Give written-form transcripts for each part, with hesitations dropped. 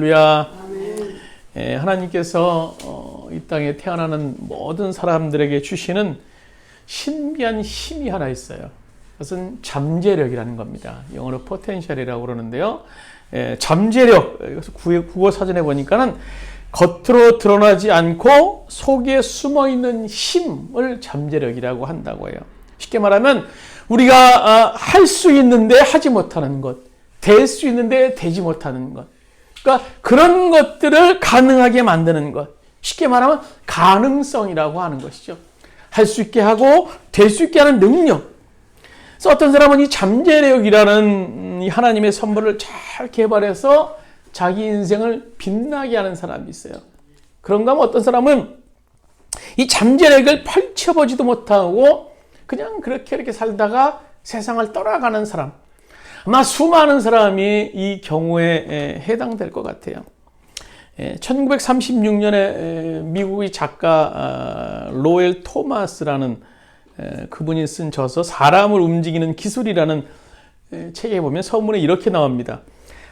할렐루야. 하나님께서 이 땅에 태어나는 모든 사람들에게 주시는 신비한 힘이 하나 있어요. 그것은 잠재력이라는 겁니다. 영어로 포텐셜이라고 그러는데요. 잠재력, 국어 사전에 보니까는 겉으로 드러나지 않고 속에 숨어있는 힘을 잠재력이라고 한다고 해요. 쉽게 말하면 우리가 할 수 있는데 하지 못하는 것, 될 수 있는데 되지 못하는 것, 그러니까 그런 것들을 가능하게 만드는 것, 쉽게 말하면 가능성이라고 하는 것이죠. 할 수 있게 하고 될 수 있게 하는 능력. 그래서 어떤 사람은 이 잠재력이라는 이 하나님의 선물을 잘 개발해서 자기 인생을 빛나게 하는 사람이 있어요. 그런가 하면 어떤 사람은 이 잠재력을 펼쳐보지도 못하고 그냥 이렇게 살다가 세상을 떠나가는 사람, 아마 수많은 사람이 이 경우에 해당될 것 같아요. 1936년에 미국의 작가 로엘 토마스라는 그분이 쓴 저서 사람을 움직이는 기술이라는 책에 보면 서문에 이렇게 나옵니다.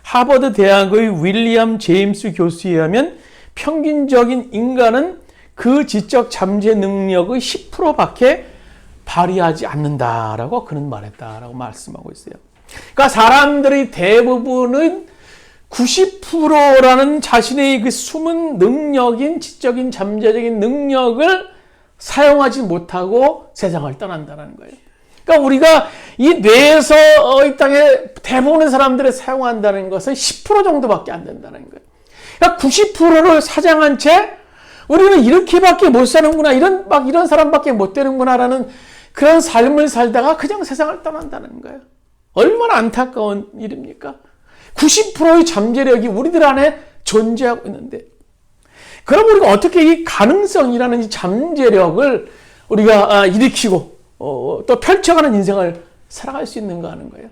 하버드 대학의 윌리엄 제임스 교수에 의하면 평균적인 인간은 그 지적 잠재 능력의 10%밖에 발휘하지 않는다라고 그는 말했다라고 말씀하고 있어요. 그러니까 사람들의 대부분은 90%라는 자신의 그 숨은 능력인 지적인 잠재적인 능력을 사용하지 못하고 세상을 떠난다는 거예요. 그러니까 우리가 이 뇌에서 이 땅에 대부분의 사람들이 사용한다는 것은 10% 정도밖에 안 된다는 거예요. 그러니까 90%를 사장한 채 우리는 이렇게밖에 못 사는구나, 이런 사람밖에 못 되는구나라는 그런 삶을 살다가 그냥 세상을 떠난다는 거예요. 얼마나 안타까운 일입니까? 90%의 잠재력이 우리들 안에 존재하고 있는데, 그럼 우리가 어떻게 이 가능성이라는 이 잠재력을 우리가 일으키고 또 펼쳐가는 인생을 살아갈 수 있는가 하는 거예요.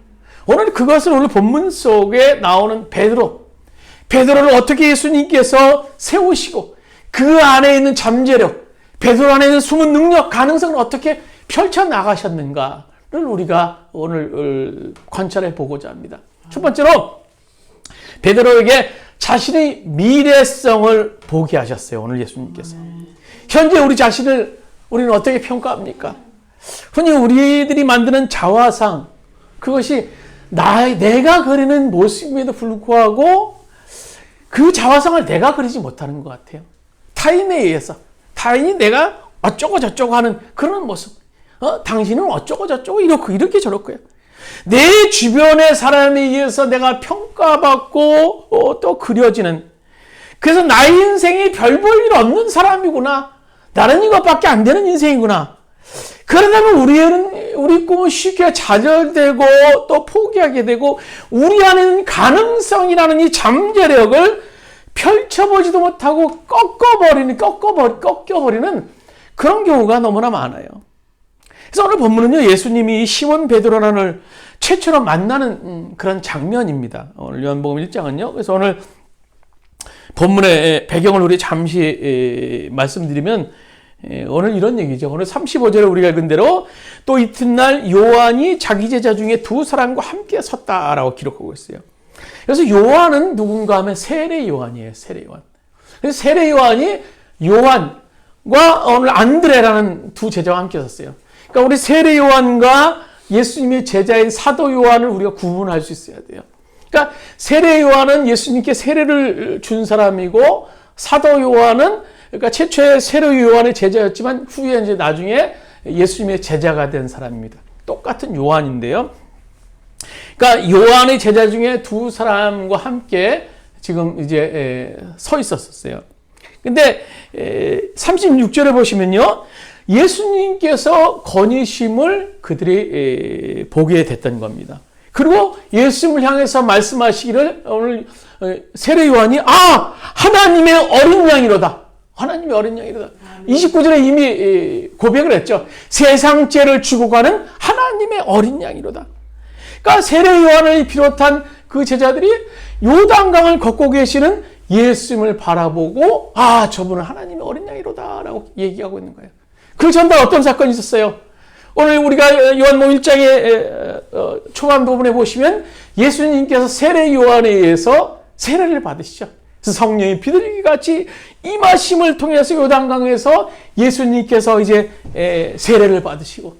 오늘 그것을 오늘 본문 속에 나오는 베드로를 어떻게 예수님께서 세우시고 그 안에 있는 잠재력, 베드로 안에 있는 숨은 능력, 가능성을 어떻게 펼쳐나가셨는가를 우리가 오늘 관찰해 보고자 합니다. 첫 번째로 베드로에게 자신의 미래성을 보게 하셨어요. 오늘 예수님께서. 현재 우리 자신을 우리는 어떻게 평가합니까? 흔히 우리들이 만드는 자화상, 그것이 내가 그리는 모습임에도 불구하고 그 자화상을 내가 그리지 못하는 것 같아요. 타인에 의해서. 타인이 내가 어쩌고 저쩌고 하는 그런 모습. 당신은 어쩌고 저쩌고 이렇게 저렇고요. 내 주변의 사람에 의해서 내가 평가받고 또 그려지는, 그래서 나의 인생이 별 볼 일 없는 사람이구나, 나는 이것밖에 안 되는 인생이구나, 그러다면 우리 꿈은 쉽게 좌절되고 또 포기하게 되고 우리 안에는 가능성이라는 이 잠재력을 펼쳐보지도 못하고 꺾여버리는 그런 경우가 너무나 많아요. 그래서 오늘 본문은요, 예수님이 시몬 베드로를 최초로 만나는 그런 장면입니다. 오늘 요한복음 1장은요. 그래서 오늘 본문의 배경을 우리 잠시 말씀드리면, 오늘 이런 얘기죠. 오늘 35절에 우리가 읽은 대로 또 이튿날 요한이 자기 제자 중에 두 사람과 함께 섰다라고 기록하고 있어요. 그래서 요한은 누군가 하면 세례 요한이에요. 세례 요한. 그래서 세례 요한이 요한과 오늘 안드레라는 두 제자와 함께 섰어요. 그러니까 우리 세례 요한과 예수님의 제자인 사도 요한을 우리가 구분할 수 있어야 돼요. 그러니까 세례 요한은 예수님께 세례를 준 사람이고, 사도 요한은 그러니까 최초의 세례 요한의 제자였지만 후에 이제 나중에 예수님의 제자가 된 사람입니다. 똑같은 요한인데요. 그러니까 요한의 제자 중에 두 사람과 함께 지금 이제 서 있었어요. 근데 36절에 보시면요, 예수님께서 거니심을 그들이 보게 됐던 겁니다. 그리고 예수님을 향해서 말씀하시기를, 오늘 세례 요한이 하나님의 어린 양이로다. 하나님의 어린 양이로다. 29절에 이미 고백을 했죠. 세상 죄를 지고 가는 하나님의 어린 양이로다. 그러니까 세례 요한을 비롯한 그 제자들이 요단강을 걷고 계시는 예수님을 바라보고 저분은 하나님의 어린 양이로다 라고 얘기하고 있는 거예요. 그 전날 어떤 사건이 있었어요? 오늘 우리가 요한복음 1장의 초반 부분에 보시면 예수님께서 세례 요한에 의해서 세례를 받으시죠. 그래서 성령이 비둘기 같이 임하심을 통해서 요단강에서 예수님께서 이제 세례를 받으시고,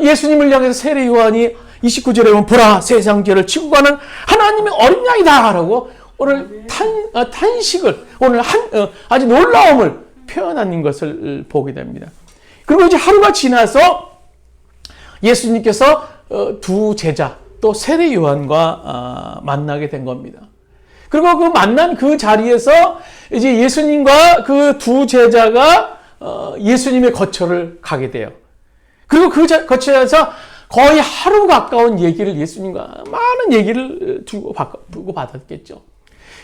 예수님을 향해서 세례 요한이 29절에 보면 보라 세상 죄를 지고 가는 하나님의 어린 양이다 라고 오늘 탄식을, 오늘 아주 놀라움을 표현하는 것을 보게 됩니다. 그리고 이제 하루가 지나서 예수님께서 두 제자 또 세례 요한과 만나게 된 겁니다. 그리고 그 만난 그 자리에서 이제 예수님과 그 두 제자가 예수님의 거처를 가게 돼요. 그리고 그 거처에서 거의 하루 가까운 얘기를, 예수님과 많은 얘기를 주고 받았겠죠.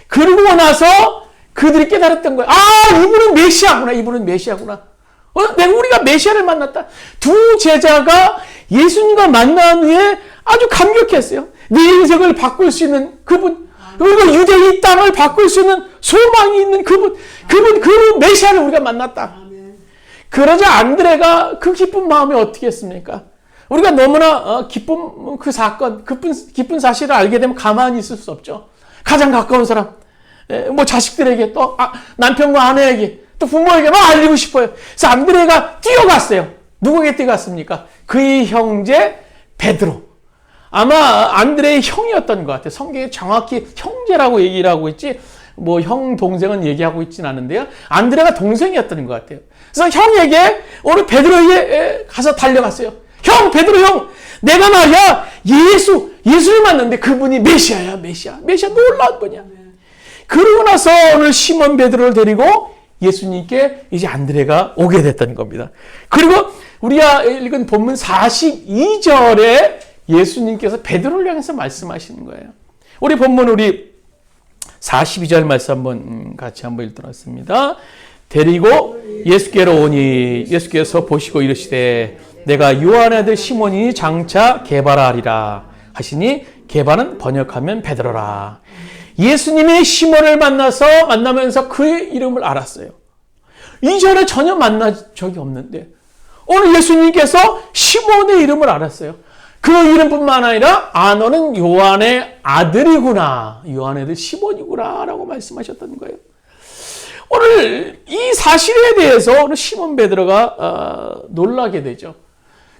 그러고 나서 그들이 깨달았던 거예요. 아, 이분은 메시아구나. 이분은 메시아구나. 우리가 메시아를 만났다. 두 제자가 예수님과 만난 후에 아주 감격했어요. 내 인생을 바꿀 수 있는 그분, 그리고 유대인 이 땅을 바꿀 수 있는 소망이 있는 그분 메시아를 우리가 만났다. 그러자 안드레가 그 기쁜 마음이 어떻게 했습니까? 우리가 너무나 기쁜 그 사건, 기쁜 사실을 알게 되면 가만히 있을 수 없죠. 가장 가까운 사람, 뭐 자식들에게, 또 남편과 아내에게, 또 부모에게 막 알리고 싶어요. 그래서 안드레가 뛰어갔어요. 누구에게 뛰어갔습니까? 그의 형제 베드로. 아마 안드레의 형이었던 것 같아요. 성경에 정확히 형제라고 얘기를 하고 있지, 뭐 형 동생은 얘기하고 있진 않은데요. 안드레가 동생이었던 것 같아요. 그래서 형에게, 오늘 베드로에게 가서 달려갔어요. 형, 베드로 형, 내가 말이야 예수를 만났는데 그분이 메시아야. 메시아 놀라운 분이야. 그러고 나서 오늘 시몬 베드로를 데리고 예수님께 이제 안드레가 오게 됐던 겁니다. 그리고 우리가 읽은 본문 42절에 예수님께서 베드로를 향해서 말씀하시는 거예요. 우리 본문 42절 말씀 같이 한번 읽도록 데리고 예수께로 오니 예수께서 보시고 이르시되 내가 요한의 아들 시몬이 장차 게바라 하시니 게바는 번역하면 베드로라. 예수님이 시몬을 만나면서 그의 이름을 알았어요. 이전에 전혀 만난 적이 없는데 오늘 예수님께서 시몬의 이름을 알았어요. 그 이름뿐만 아니라 너는 요한의 아들이구나. 요한의 아들 시몬이구나 라고 말씀하셨던 거예요. 오늘 이 사실에 대해서 오늘 시몬 베드로가 놀라게 되죠.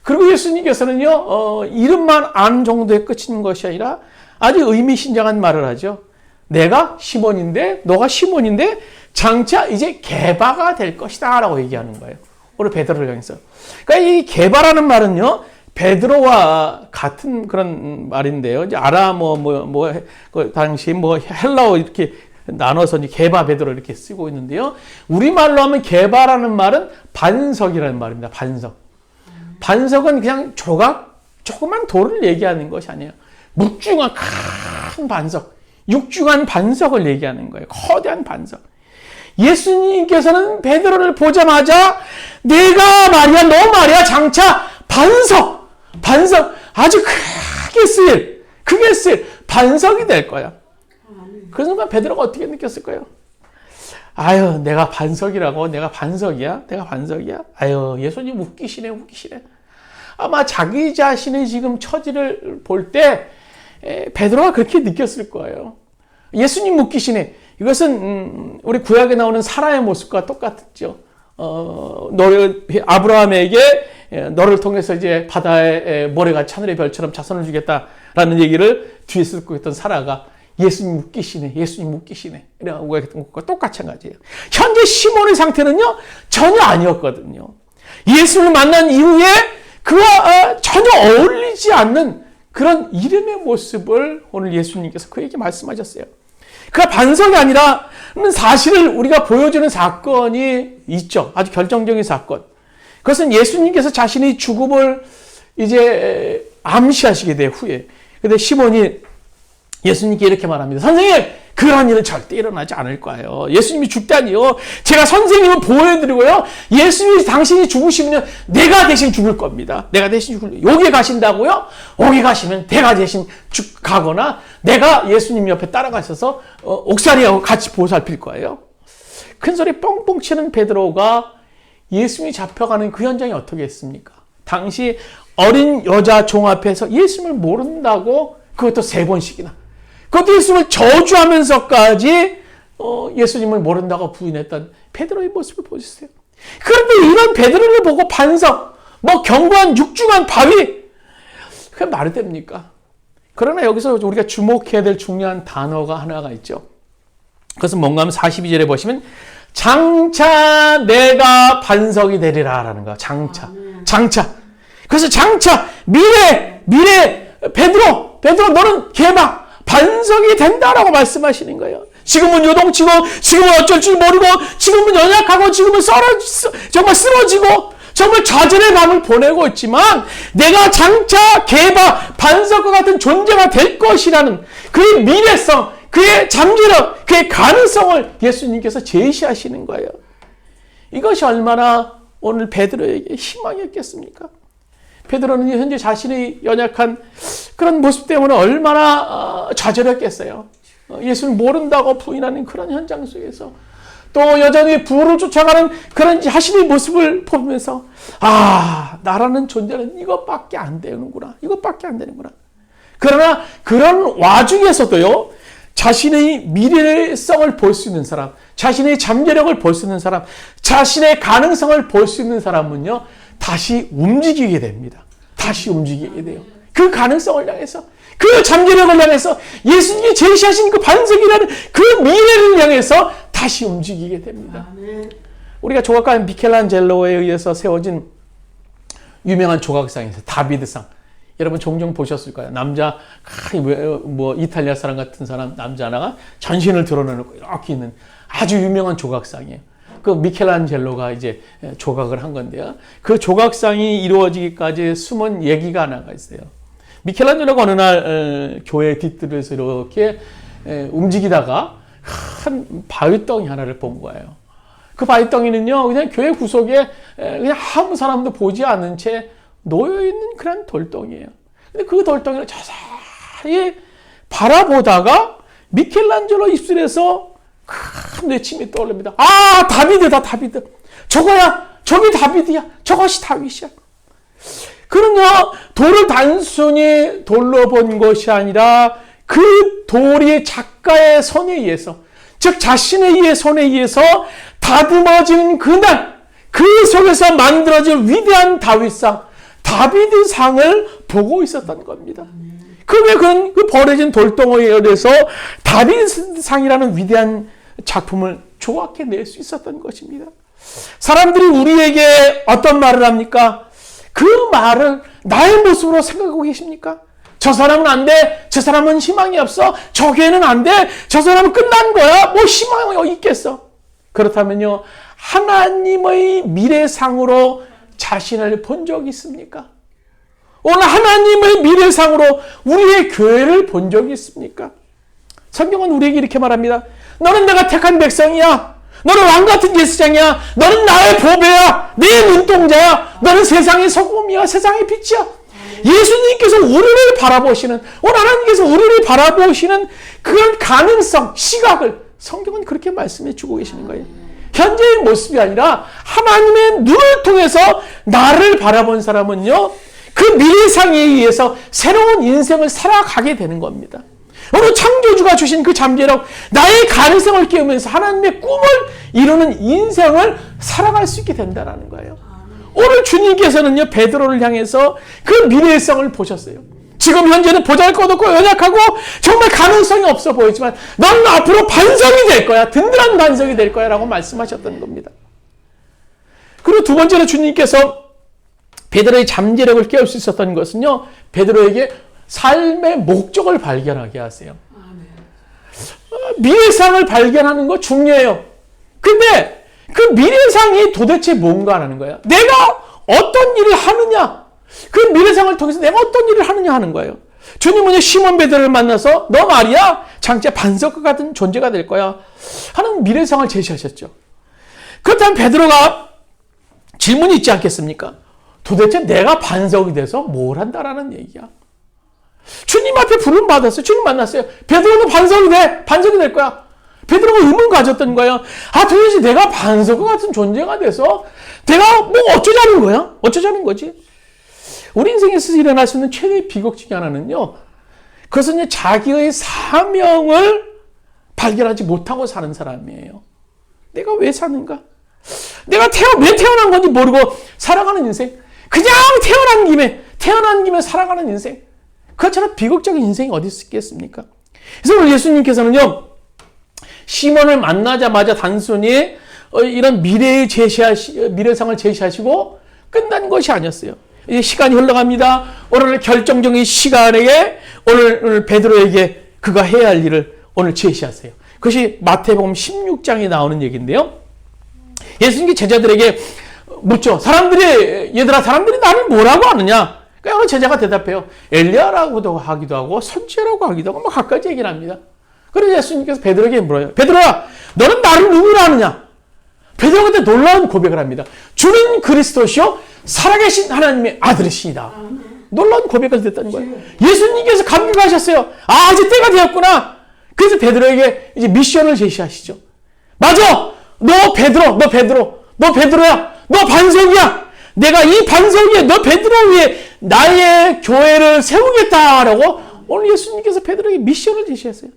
그리고 예수님께서는요, 이름만 아는 정도의 끝인 것이 아니라 아주 의미심장한 말을 하죠. 내가 시몬인데, 너가 시몬인데 장차 이제 게바가 될 것이다 라고 얘기하는 거예요. 오늘 베드로를 향해서. 그러니까 이 게바라는 말은요, 베드로와 같은 그런 말인데요. 이제 그 당시 헬라어 이렇게 나눠서 이제 게바 베드로 이렇게 쓰고 있는데요. 우리말로 하면 게바라는 말은 반석이라는 말입니다. 반석은 그냥 조그만 돌을 얘기하는 것이 아니에요. 묵중한 큰 반석, 육중한 반석을 얘기하는 거예요. 거대한 반석. 예수님께서는 베드로를 보자마자 내가 말이야, 너 말이야, 장차 반석 아주 크게 쓰일 반석이 될 거야. 그 순간 베드로가 어떻게 느꼈을 거예요? 아유, 내가 반석이라고? 내가 반석이야? 아유, 예수님 웃기시네. 아마 자기 자신의 지금 처지를 볼 때 베드로가 그렇게 느꼈을 거예요. 예수님 웃기시네. 이것은 우리 구약에 나오는 사라의 모습과 똑같죠. 아브라함에게 너를 통해서 이제 바다의 모래가 하늘의 별처럼 자손을 주겠다라는 얘기를 뒤에 쓰고 있던 사라가 예수님 웃기시네. 이라고 했던 것과 똑같은 거예요. 현재 시몬의 상태는요, 전혀 아니었거든요. 예수를 만난 이후에 그와 전혀 어울리지 않는 그런 이름의 모습을 오늘 예수님께서 그에게 말씀하셨어요. 그가 반석이 아니라 사실을 우리가 보여주는 사건이 있죠. 아주 결정적인 사건. 그것은 예수님께서 자신의 죽음을 이제 암시하시게 돼 후에. 근데 시몬이 예수님께 이렇게 말합니다. 선생님, 그런 일은 절대 일어나지 않을 거예요. 예수님이 죽다니요. 제가 선생님을 보호해드리고요. 예수님이 당신이 죽으시면 내가 대신 죽을 겁니다. 여기 가신다고요? 여기 가시면 내가 대신 가거나 내가 예수님 옆에 따라가셔서 옥살이하고 같이 보살필 거예요. 큰 소리 뻥뻥 치는 베드로가 예수님이 잡혀가는 그 현장이 어떻게 했습니까? 당시 어린 여자 종 앞에서 예수님을 모른다고 그것도 3번씩이나. 그것도 예수님을 저주하면서까지 예수님을 모른다고 부인했던 베드로의 모습을 보셨어요. 그런데 이런 베드로를 보고 반석, 견고한 육중한 바위, 그게 말이 됩니까? 그러나 여기서 우리가 주목해야 될 중요한 단어가 하나가 있죠. 그것은 뭔가 하면 42절에 보시면 장차 내가 반석이 되리라 라는 거야. 장차. 그래서 장차 미래 베드로 너는 개막 반석이 된다라고 말씀하시는 거예요. 지금은 요동치고 지금은 어쩔 줄 모르고 지금은 연약하고 지금은 정말 쓰러지고 정말 좌절의 밤을 보내고 있지만 내가 장차 개박 반석과 같은 존재가 될 것이라는 그의 미래성, 그의 잠재력, 그의 가능성을 예수님께서 제시하시는 거예요. 이것이 얼마나 오늘 베드로에게 희망이었겠습니까? 베드로는 현재 자신의 연약한 그런 모습 때문에 얼마나 좌절했겠어요. 예수를 모른다고 부인하는 그런 현장 속에서 또 여전히 부를 쫓아가는 그런 자신의 모습을 보면서 나라는 존재는 이것밖에 안 되는구나. 그러나 그런 와중에서도요. 자신의 미래성을 볼 수 있는 사람, 자신의 잠재력을 볼 수 있는 사람, 자신의 가능성을 볼 수 있는 사람은요. 다시 움직이게 됩니다. 그 가능성을 향해서, 그 잠재력을 향해서 예수님이 제시하신 그 반석이라는 그 미래를 향해서 다시 움직이게 됩니다. 우리가 조각가 미켈란젤로에 의해서 세워진 유명한 조각상에서 다비드상, 여러분 종종 보셨을 거예요. 남자, 이탈리아 사람 같은 사람, 남자 하나가 전신을 드러내놓고 이렇게 있는 아주 유명한 조각상이에요. 그 미켈란젤로가 이제 조각을 한 건데요. 그 조각상이 이루어지기까지 숨은 얘기가 하나가 있어요. 미켈란젤로가 어느 날 교회 뒷뜰에서 이렇게 움직이다가 큰 바위덩이 하나를 본 거예요. 그 바위덩이는요, 그냥 교회 구석에 그냥 아무 사람도 보지 않은 채 놓여있는 그런 돌덩이에요. 근데 그 돌덩이를 자세히 바라보다가 미켈란젤로 입술에서 큰 외침이 떠오릅니다. 다비드다, 다비드. 저기 다비드야. 저것이 다윗이야. 그러나 돌을 단순히 돌로 본 것이 아니라 그 돌이 작가의 손에 의해서, 즉 자신의 손에 의해서 다듬어진 그날, 그 속에서 만들어진 위대한 다윗상, 다비드상을 보고 있었던 겁니다. 그 버려진 돌덩어리에 의해서 다비드상이라는 위대한 작품을 조각해낼 수 있었던 것입니다. 사람들이 우리에게 어떤 말을 합니까? 그 말을 나의 모습으로 생각하고 계십니까? 저 사람은 안 돼. 저 사람은 희망이 없어. 저 교회는 안 돼. 저 사람은 끝난 거야. 희망이 있겠어. 그렇다면요, 하나님의 미래상으로 자신을 본 적이 있습니까? 오늘 하나님의 미래상으로 우리의 교회를 본 적이 있습니까? 성경은 우리에게 이렇게 말합니다. 너는 내가 택한 백성이야. 너는 왕같은 제사장이야. 너는 나의 보배야. 내 눈동자야. 너는 세상의 소금이야. 세상의 빛이야. 예수님께서 우리를 바라보시는, 오늘 하나님께서 우리를 바라보시는 그런 가능성, 시각을 성경은 그렇게 말씀해 주고 계시는 거예요. 현재의 모습이 아니라 하나님의 눈을 통해서 나를 바라본 사람은요, 그 미래상에 의해서 새로운 인생을 살아가게 되는 겁니다. 오늘 창조주가 주신 그 잠재력, 나의 가능성을 깨우면서 하나님의 꿈을 이루는 인생을 살아갈 수 있게 된다는 거예요. 오늘 주님께서는요, 베드로를 향해서 그 미래성을 보셨어요. 지금 현재는 보잘것없고 연약하고 정말 가능성이 없어 보이지만 너는 앞으로 반석이 될 거야. 든든한 반석이 될 거야 라고 말씀하셨던 겁니다. 그리고 두 번째로 주님께서 베드로의 잠재력을 깨울 수 있었던 것은요, 베드로에게 삶의 목적을 발견하게 하세요. 미래상을 발견하는 거 중요해요. 근데 그 미래상이 도대체 뭔가 하는 거예요. 내가 어떤 일을 하느냐, 그 미래상을 통해서 내가 어떤 일을 하느냐 하는 거예요. 주님은 시몬 베드로를 만나서 너 말이야 장차 반석과 같은 존재가 될 거야 하는 미래상을 제시하셨죠. 그렇다면 베드로가 질문이 있지 않겠습니까? 도대체 내가 반석이 돼서 뭘 한다라는 얘기야. 주님 앞에 부름 받았어요. 주님 만났어요. 베드로는 반석이 될 거야. 베드로가 의문 가졌던 거예요. 도대체 내가 반석과 같은 존재가 돼서 내가 어쩌자는 거야? 어쩌자는 거지? 우리 인생에서 일어날 수 있는 최대의 비극 중에 하나는요, 그것은 자기의 사명을 발견하지 못하고 사는 사람이에요. 내가 왜 사는가? 내가 왜 태어난 건지 모르고 살아가는 인생. 그냥 태어난 김에 살아가는 인생. 그것처럼 비극적인 인생이 어디 있겠습니까? 그래서 오늘 예수님께서는요, 시몬을 만나자마자 단순히 이런 미래상을 제시하시고 끝난 것이 아니었어요. 이제 시간이 흘러갑니다. 오늘 결정적인 시간에 오늘 베드로에게 그가 해야 할 일을 오늘 제시하세요. 그것이 마태복음 16장에 나오는 얘기인데요. 예수님이 제자들에게 묻죠. 얘들아, 사람들이 나를 뭐라고 하느냐? 그러니까 제자가 대답해요. 엘리야라고도 하기도 하고 선지자라고 하기도 하고 뭐 갖가지 얘기를 합니다. 그래서 예수님께서 베드로에게 물어요. 베드로야, 너는 나를 누구로 아느냐? 베드로가 그때 놀라운 고백을 합니다. 주는 그리스도시요 살아계신 하나님의 아들이시니다. 놀라운 고백을 듣다는 거예요. 예수님께서 감격하셨어요. 아, 이제 때가 되었구나. 그래서 베드로에게 이제 미션을 제시하시죠. 맞아! 너 베드로야. 너 반석이야. 내가 이 반석 위에 너 베드로 위에 나의 교회를 세우겠다라고 오늘 예수님께서 베드로에게 미션을 제시했어요.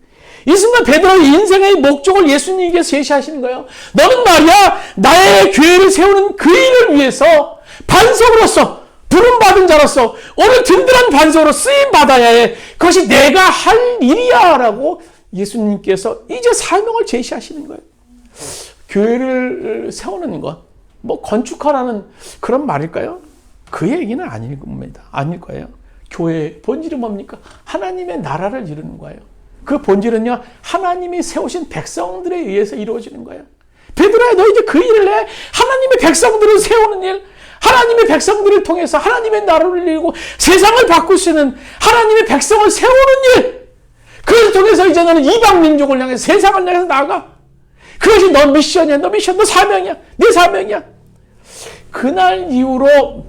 이 순간 베드로의 인생의 목적을 예수님께서 제시하시는 거예요. 너는 말이야 나의 교회를 세우는 그 일을 위해서 반석으로서 부름받은 자로서 오늘 든든한 반석으로 쓰임받아야 해. 그것이 내가 할 일이야 라고 예수님께서 이제 사명을 제시하시는 거예요. 교회를 세우는 것, 뭐 건축하라는 그런 말일까요? 그 얘기는 아닐 겁니다. 아닐 거예요. 교회의 본질은 뭡니까? 하나님의 나라를 이루는 거예요. 그 본질은요, 하나님이 세우신 백성들에 의해서 이루어지는 거예요. 베드로야, 너 이제 그 일을 해. 하나님의 백성들을 세우는 일, 하나님의 백성들을 통해서 하나님의 나라를 이루고 세상을 바꿀 수 있는 하나님의 백성을 세우는 일, 그것을 통해서 이제 너는 이방 민족을 향해 세상을 향해서 나아가. 그것이 너 미션이야. 너 사명이야. 네 사명이야. 그날 이후로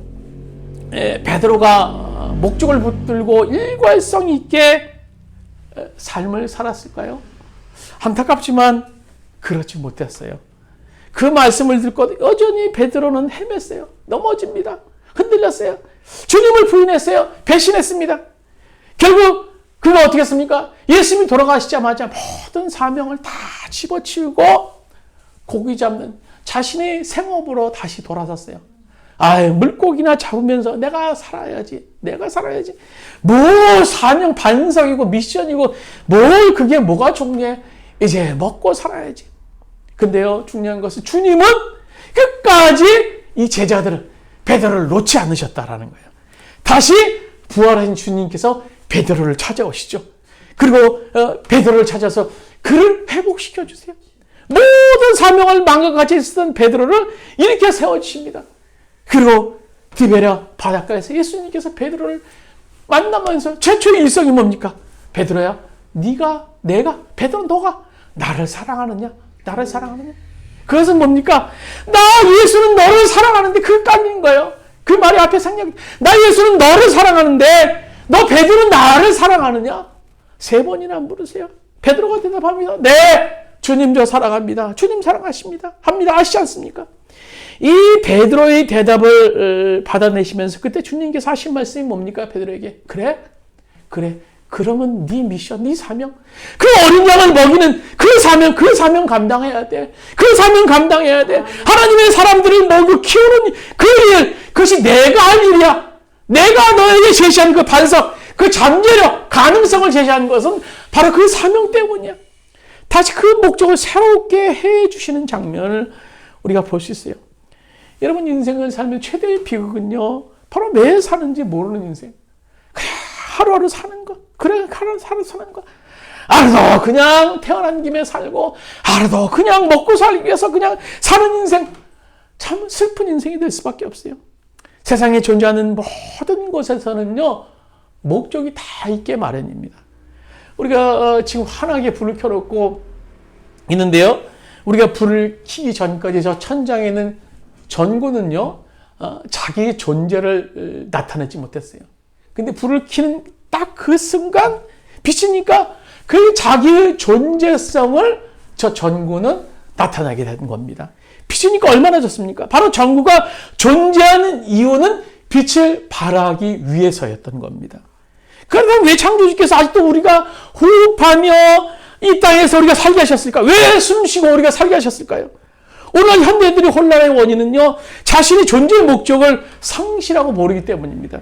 베드로가 목적을 붙들고 일관성 있게 삶을 살았을까요? 안타깝지만 그렇지 못했어요. 그 말씀을 듣고 여전히 베드로는 헤맸어요. 넘어집니다. 흔들렸어요. 주님을 부인했어요. 배신했습니다. 결국 그가 어떻게 했습니까? 예수님이 돌아가시자마자 모든 사명을 다 집어치우고 고기 잡는 자신의 생업으로 다시 돌아섰어요. 물고기나 잡으면서 내가 살아야지. 뭐 사명 반석이고 미션이고 뭘 그게 뭐가 중요해. 이제 먹고 살아야지. 근데요, 중요한 것은 주님은 끝까지 이 제자들을, 베드로를 놓지 않으셨다라는 거예요. 다시 부활하신 주님께서 베드로를 찾아오시죠. 그리고 베드로를 찾아서 그를 회복시켜 주세요. 모든 사명을 망각같이 쓰던 베드로를 이렇게 세워주십니다. 그리고 디베랴 바닷가에서 예수님께서 베드로를 만나면서 최초의 일성이 뭡니까? 베드로야, 베드로 너가 나를 사랑하느냐? 그것은 뭡니까? 나 예수는 너를 사랑하는데 그게 깔린 거예요. 그 말이 앞에 상징. 나 예수는 너를 사랑하는데 너 베드로 나를 사랑하느냐? 3번이나 물으세요. 베드로가 대답합니다. 네, 주님 저 사랑합니다. 주님 사랑하십니다. 합니다. 아시지 않습니까? 이 베드로의 대답을 받아내시면서 그때 주님께서 하신 말씀이 뭡니까? 베드로에게 그래? 그러면 네 미션, 네 사명, 그 어린 양을 먹이는 그 사명 감당해야 돼. 하나님의 사람들을 먹고 키우는 그 일, 그것이 내가 할 일이야. 내가 너에게 제시한 그 반석, 그 잠재력, 가능성을 제시한 것은 바로 그 사명 때문이야. 다시 그 목적을 새롭게 해주시는 장면을 우리가 볼 수 있어요. 여러분 인생을 살면 최대의 비극은요, 바로 왜 사는지 모르는 인생. 그냥 하루하루 사는 것. 하루하루 사는 것. 하루도 그냥 태어난 김에 살고, 하루도 그냥 먹고 살기 위해서 그냥 사는 인생. 참 슬픈 인생이 될 수밖에 없어요. 세상에 존재하는 모든 곳에서는요, 목적이 다 있게 마련입니다. 우리가 지금 환하게 불을 켜놓고 있는데요, 우리가 불을 켜기 전까지 저 천장에 있는 전구는요, 자기의 존재를 나타내지 못했어요. 근데 불을 켜는 딱 그 순간 비치니까 그 자기의 존재성을 저 전구는 나타나게 된 겁니다. 비치니까 얼마나 좋습니까? 바로 전구가 존재하는 이유는 빛을 발하기 위해서였던 겁니다. 그러면 왜 창조주께서 아직도 우리가 호흡하며 이 땅에서 우리가 살게 하셨을까? 왜 숨쉬고 우리가 살게 하셨을까요? 오늘 현대인들의 혼란의 원인은요, 자신의 존재의 목적을 상실하고 모르기 때문입니다.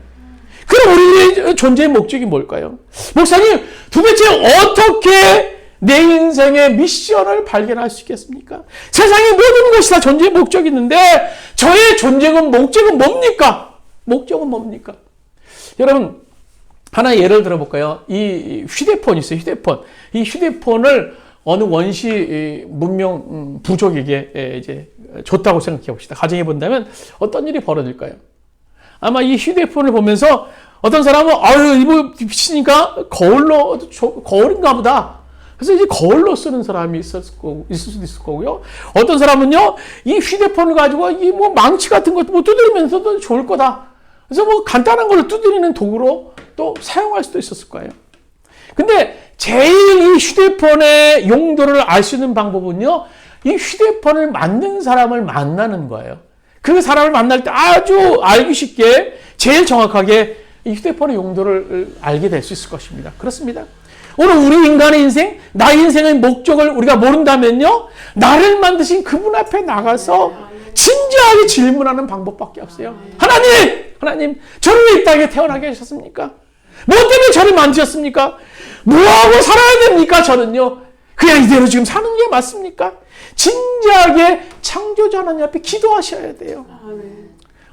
그럼 우리의 존재의 목적이 뭘까요? 목사님, 도대체 어떻게 내 인생의 미션을 발견할 수 있겠습니까? 세상의 모든 것이 다 존재의 목적이 있는데 저의 존재는 목적은 뭡니까? 목적은 뭡니까? 여러분, 하나 예를 들어볼까요? 이 휴대폰 있어요, 휴대폰. 이 휴대폰을 어느 원시 문명 부족에게 이제 줬다고 생각해 봅시다. 가정해 본다면 어떤 일이 벌어질까요? 아마 이 휴대폰을 보면서 어떤 사람은 아유 이거 비치니까 거울인가 보다. 그래서 이제 거울로 쓰는 사람이 있을 수도 있을 거고요. 어떤 사람은요 이 휴대폰을 가지고 이 뭐 망치 같은 것도 뭐 두드리면서도 좋을 거다. 그래서 뭐 간단한 걸 두드리는 도구로 또 사용할 수도 있었을 거예요. 근데 제일 이 휴대폰의 용도를 알 수 있는 방법은요, 이 휴대폰을 만든 사람을 만나는 거예요. 그 사람을 만날 때 아주 알기 쉽게, 제일 정확하게 이 휴대폰의 용도를 알게 될 수 있을 것입니다. 그렇습니다. 오늘 우리 인간의 인생, 나의 인생의 목적을 우리가 모른다면요, 나를 만드신 그분 앞에 나가서 진지하게 질문하는 방법밖에 없어요. 하나님, 저를 왜 이 땅에 태어나게 하셨습니까? 뭐 때문에 저를 만드셨습니까? 뭐하고 살아야 됩니까? 저는요. 그냥 이대로 지금 사는 게 맞습니까? 진지하게 창조자 하나님 앞에 기도하셔야 돼요.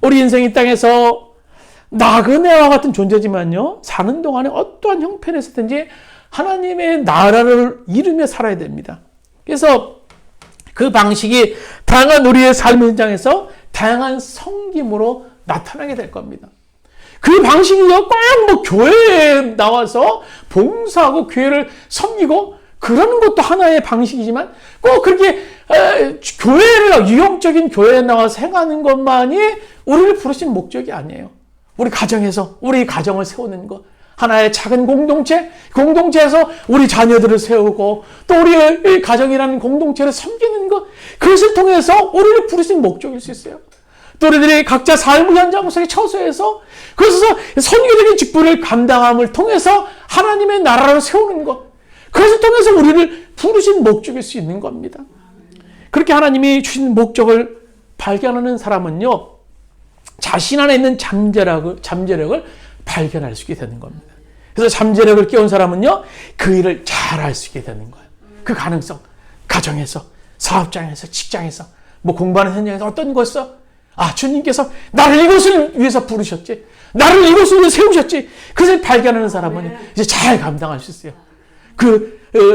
우리 인생 이 땅에서 나그네와 같은 존재지만요. 사는 동안에 어떠한 형편에서든지 하나님의 나라를 이루며 살아야 됩니다. 그래서 그 방식이 다양한 우리의 삶 현장에서 다양한 섬김으로 나타나게 될 겁니다. 그 방식이요, 꼭 뭐 교회에 나와서 봉사하고 교회를 섬기고 그러는 것도 하나의 방식이지만 꼭 그렇게 교회를 유형적인 교회에 나와서 행하는 것만이 우리를 부르신 목적이 아니에요. 우리 가정에서 우리 가정을 세우는 것, 하나의 작은 공동체에서 우리 자녀들을 세우고 또 우리의 가정이라는 공동체를 섬기는 것, 그것을 통해서 우리를 부르신 목적일 수 있어요. 또 우리들이 각자 삶의 현장 속에 처소해서 그래서 선교적인 직분을 감당함을 통해서 하나님의 나라를 세우는 것, 그것을 통해서 우리를 부르신 목적일 수 있는 겁니다. 그렇게 하나님이 주신 목적을 발견하는 사람은요, 자신 안에 있는 잠재력을 발견할 수 있게 되는 겁니다. 그래서 잠재력을 깨운 사람은요, 그 일을 잘 할 수 있게 되는 거예요. 그 가능성, 가정에서, 사업장에서, 직장에서, 뭐 공부하는 현장에서 어떤 것에서, 주님께서 나를 이곳을 위해서 부르셨지, 나를 이곳을 위해서 세우셨지, 그것을 발견하는 사람은 이제 잘 감당할 수 있어요.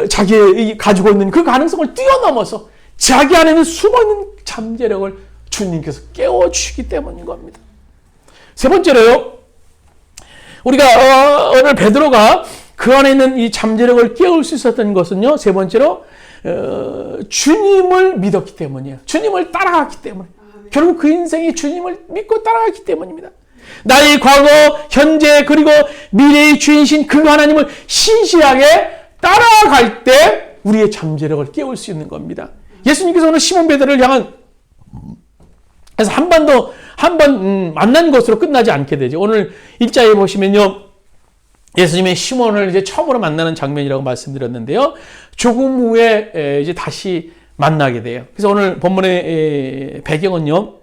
자기 가지고 있는 그 가능성을 뛰어넘어서 자기 안에는 숨어있는 잠재력을 주님께서 깨워주시기 때문인 겁니다. 세 번째로요, 우리가 오늘 베드로가 그 안에 있는 이 잠재력을 깨울 수 있었던 것은요, 세 번째로 주님을 믿었기 때문이에요. 주님을 따라갔기 때문에. 결국 그 인생이 주님을 믿고 따라갔기 때문입니다. 나의 과거, 현재, 그리고 미래의 주인이신 그 하나님을 신실하게 따라갈 때 우리의 잠재력을 깨울 수 있는 겁니다. 예수님께서 오늘 시몬 베드로를 향한, 그래서 한 번 만난 것으로 끝나지 않게 되죠. 오늘 일자에 보시면요, 예수님의 시몬을 이제 처음으로 만나는 장면이라고 말씀드렸는데요. 조금 후에 이제 다시 만나게 돼요. 그래서 오늘 본문의 배경은요,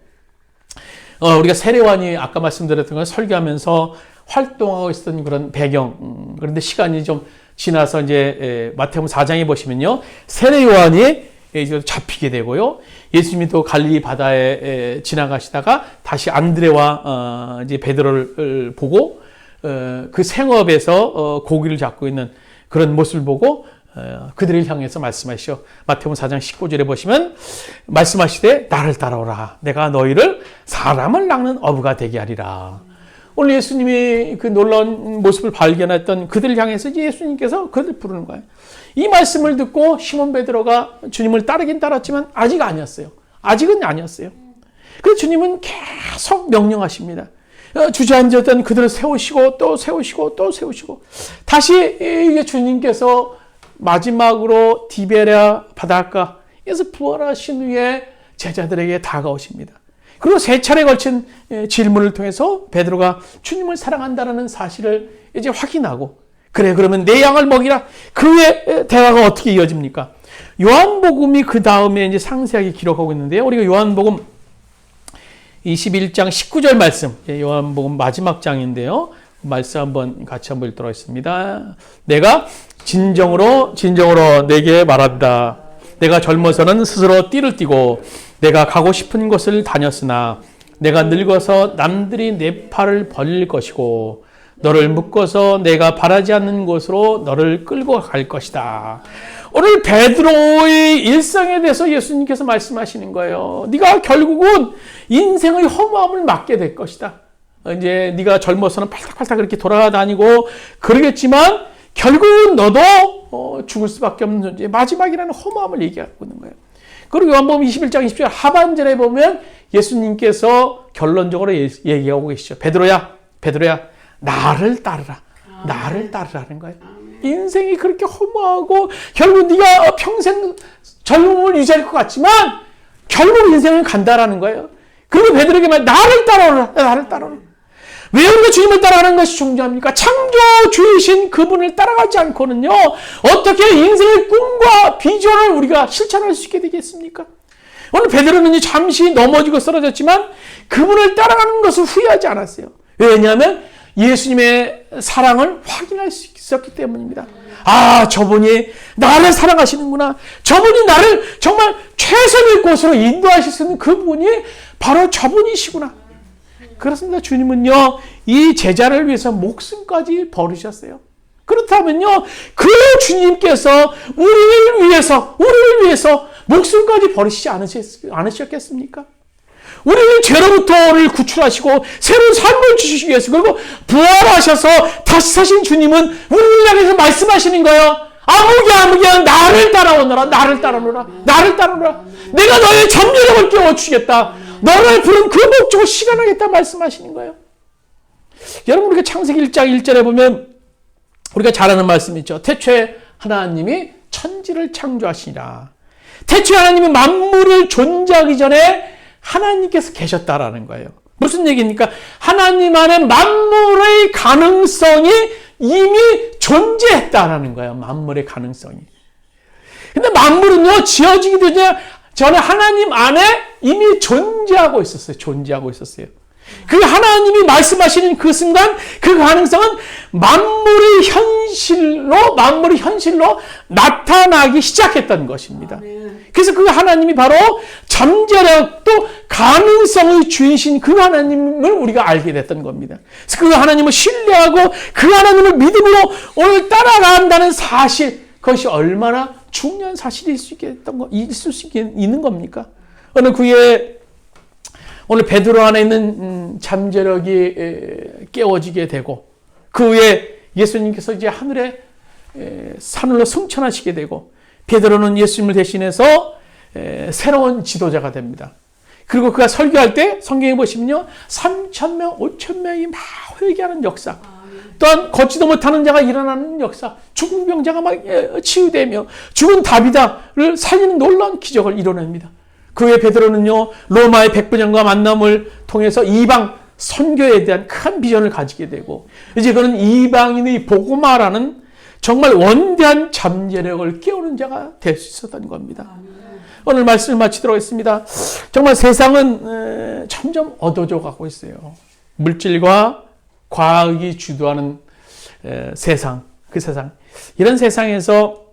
우리가 세례요한이 아까 말씀드렸던 걸 설교하면서 활동하고 있었던 그런 배경. 그런데 시간이 좀 지나서 이제 마태복음 4장에 보시면요, 세례요한이 이제 잡히게 되고요, 예수님이 또 갈릴리 바다에 지나가시다가 다시 안드레와 이제 베드로를 보고 그 생업에서 고기를 잡고 있는 그런 모습을 보고 그들을 향해서 말씀하시죠. 마태복음 4장 19절에 보시면 말씀하시되 나를 따라오라, 내가 너희를 사람을 낚는 어부가 되게 하리라. 오늘 예수님이 그 놀라운 모습을 발견했던 그들을 향해서 이제 예수님께서 그들을 부르는 거예요. 이 말씀을 듣고 시몬 베드로가 주님을 따르긴 따랐지만 아직은 아니었어요. 그래서 주님은 계속 명령하십니다. 주저앉았던 그들을 세우시고 또 세우시고 또 세우시고, 다시 이게 주님께서 마지막으로 디베랴 바닷가에서 부활하신 후에 제자들에게 다가오십니다. 그리고 세 차례 걸친 질문을 통해서 베드로가 주님을 사랑한다는 사실을 이제 확인하고, 그래, 그러면 내 양을 먹이라. 그 후에 대화가 어떻게 이어집니까? 요한복음이 그 다음에 이제 상세하게 기록하고 있는데요. 우리가 요한복음 21장 19절 말씀, 요한복음 마지막 장인데요. 말씀 같이 한번 읽도록 하겠습니다. 내가 진정으로 내게 말한다. 내가 젊어서는 스스로 띠를 띠고 내가 가고 싶은 곳을 다녔으나 내가 늙어서 남들이 내 팔을 벌릴 것이고 너를 묶어서 내가 바라지 않는 곳으로 너를 끌고 갈 것이다. 오늘 베드로의 일상에 대해서 예수님께서 말씀하시는 거예요. 네가 결국은 인생의 허무함을 맞게 될 것이다. 이제 네가 젊어서는 팔딱팔딱 그렇게 돌아다니고 그러겠지만 결국은 너도 죽을 수밖에 없는 존재, 마지막이라는 허무함을 얘기하고 있는 거예요. 그리고 요한복음 21장 20절 하반절에 보면 예수님께서 결론적으로 얘기하고 계시죠. 베드로야, 나를 따르라. 나를 따르라는 거예요. 인생이 그렇게 허무하고 결국 네가 평생 젊음을 유지할 것 같지만 결국 인생은 간다라는 거예요. 그리고 베드로에게 말, 나를 따라오라. 나를 따라오라. 왜 우리가 주님을 따라가는 것이 중요합니까? 창조주이신 그분을 따라가지 않고는요, 어떻게 인생의 꿈과 비전을 우리가 실천할 수 있게 되겠습니까? 오늘 베드로는 잠시 넘어지고 쓰러졌지만 그분을 따라가는 것을 후회하지 않았어요. 왜냐하면 예수님의 사랑을 확인할 수 있었기 때문입니다. 아, 저분이 나를 사랑하시는구나. 저분이 나를 정말 최선의 곳으로 인도하실 수 있는 그분이 바로 저분이시구나. 그렇습니다. 주님은요, 이 제자를 위해서 목숨까지 버리셨어요. 그렇다면요, 그 주님께서 우리를 위해서 목숨까지 버리시지 않으셨겠습니까? 우리를 죄로부터를 구출하시고 새로운 삶을 주시기 위해서, 그리고 부활하셔서 다시 사신 주님은 우리를 향해서 말씀하시는 거예요. 아무개 나를 따라오너라. 내가 너의 잠재력을 깨워주겠다. 너를 부른 그 목적을 실현하겠다 말씀하시는 거예요. 여러분, 우리가 창세기 1장 1절에 보면 우리가 잘 아는 말씀이 있죠. 태초에 하나님이 천지를 창조하시니라. 태초에 하나님이 만물을 존재하기 전에 하나님께서 계셨다라는 거예요. 무슨 얘기입니까? 하나님 안에 만물의 가능성이 이미 존재했다라는 거예요. 만물의 가능성이. 근데 만물은요, 지어지기 전에 하나님 안에 이미 존재하고 있었어요. 그 하나님이 말씀하시는 그 순간 그 가능성은 만물의 현실로 나타나기 시작했던 것입니다. 그래서 그 하나님이 바로 잠재력도 가능성의 주인이신 그 하나님을 우리가 알게 됐던 겁니다. 그래서 그 하나님을 신뢰하고 그 하나님을 믿음으로 오늘 따라간다는 사실, 그것이 얼마나 중요한 사실일 수 있는 겁니까? 어느 그의 오늘 베드로 안에 있는 잠재력이 깨워지게 되고, 그 후에 예수님께서 이제 하늘에 산으로 승천하시게 되고, 베드로는 예수님을 대신해서 새로운 지도자가 됩니다. 그리고 그가 설교할 때 성경에 보시면요, 3,000명, 5,000명이 막 회개하는 역사, 또한 걷지도 못하는 자가 일어나는 역사, 죽은 병자가 막 치유되며 죽은 다비다를 살리는 놀라운 기적을 이뤄냅니다. 그 후에 베드로는요, 로마의 백부장과 만남을 통해서 이방 선교에 대한 큰 비전을 가지게 되고, 이제 그는 이방인의 복음화라는 정말 원대한 잠재력을 깨우는 자가 될 수 있었던 겁니다. 오늘 말씀을 마치도록 하겠습니다. 정말 세상은 점점 어두워져 가고 있어요. 물질과 과학이 주도하는 세상, 그 세상. 이런 세상에서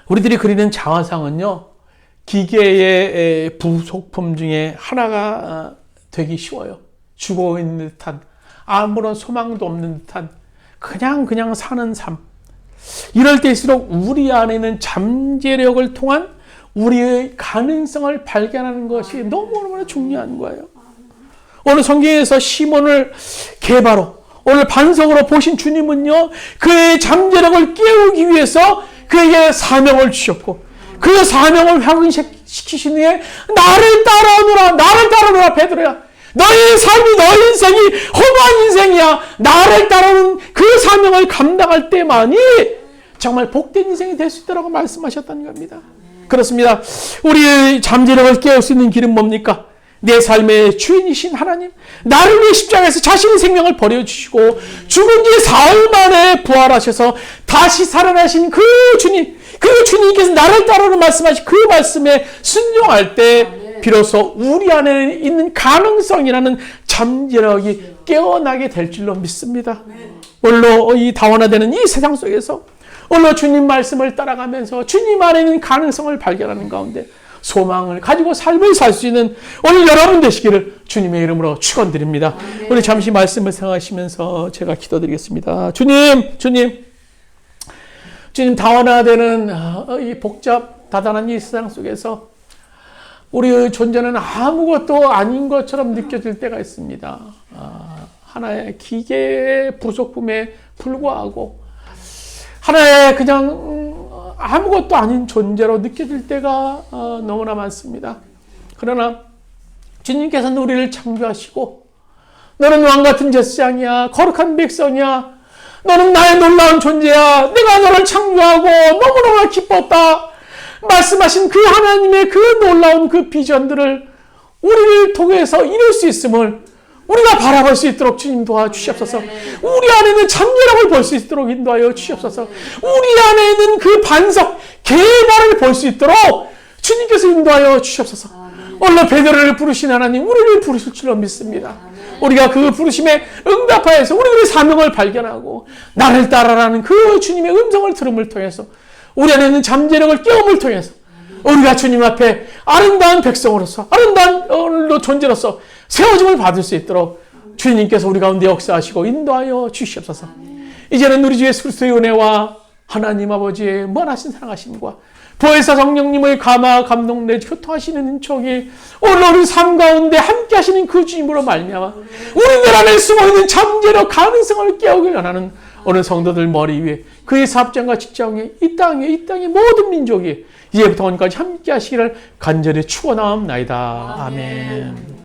우리들이 그리는 자화상은요, 기계의 부속품 중에 하나가 되기 쉬워요. 죽어있는 듯한, 아무런 소망도 없는 듯한, 그냥 사는 삶. 이럴 때일수록 우리 안에 있는 잠재력을 통한 우리의 가능성을 발견하는 것이 너무너무 중요한 거예요. 오늘 성경에서 시몬을 개바로, 오늘 반석으로 보신 주님은요, 그의 잠재력을 깨우기 위해서 그에게 사명을 주셨고, 그 사명을 확인시키신 후에 나를 따라오너라 베드로야. 너의 삶이, 너의 인생이 허무한 인생이야. 나를 따라오는 그 사명을 감당할 때만이 정말 복된 인생이 될 수 있다고 말씀하셨다는 겁니다. 그렇습니다. 우리의 잠재력을 깨울 수 있는 길은 뭡니까? 내 삶의 주인이신 하나님, 나를 위해 십자가에서 자신의 생명을 버려주시고 죽은 지 사흘 만에 부활하셔서 다시 살아나신 그 주님, 그 주님께서 나를 따르는 말씀하신 그 말씀에 순종할 때 비로소 우리 안에 있는 가능성이라는 잠재력이 깨어나게 될 줄로 믿습니다. 오늘로 이 다원화되는 이 세상 속에서 오늘로 주님 말씀을 따라가면서 주님 안에 있는 가능성을 발견하는 가운데 소망을 가지고 삶을 살 수 있는 오늘 여러분 되시기를 주님의 이름으로 축원드립니다. 우리 잠시 말씀을 생각하시면서 제가 기도드리겠습니다. 주님 다원화되는 이 복잡 다단한 이 세상 속에서 우리의 존재는 아무것도 아닌 것처럼 느껴질 때가 있습니다. 하나의 기계의 부속품에 불과하고 하나의 그냥 아무것도 아닌 존재로 느껴질 때가 너무나 많습니다. 그러나 주님께서는 우리를 창조하시고 너는 왕같은 제사장이야, 거룩한 백성이야, 너는 나의 놀라운 존재야, 내가 너를 창조하고 너무너무 기뻤다 말씀하신 그 하나님의 그 놀라운 그 비전들을 우리를 통해서 이룰 수 있음을 우리가 바라볼 수 있도록 주님 도와주시옵소서. 우리 안에 있는 잠재력을 볼 수 있도록 인도하여 주시옵소서. 우리 안에 있는 그 반석, 개발을 볼 수 있도록 주님께서 인도하여 주시옵소서. 오늘 베드로를 부르신 하나님, 우리를 부르실 줄로 믿습니다. 우리가 그 부르심에 응답하여서 우리의 사명을 발견하고 나를 따라라는 그 주님의 음성을 들음을 통해서 우리 안에 있는 잠재력을 깨움을 통해서 우리가 주님 앞에 아름다운 백성으로서 아름다운 존재로서 세워짐을 받을 수 있도록 주님께서 우리 가운데 역사하시고 인도하여 주시옵소서. 이제는 우리 주 예수 그리스도의 은혜와 하나님 아버지의 무한하신 사랑하심과 보혜사 성령님의 감화 감동 내 교통하시는 은총이 오늘 우리 삶 가운데 함께 하시는 그 주님으로 말미암아 우리들 안에 숨어있는 잠재력 가능성을 깨우길 원하는 오늘 성도들 머리 위에 그의 사업장과 직장에 이 땅의 모든 민족이 이제부터 오늘까지 함께 하시기를 간절히 축원하옵나이다. 아멘.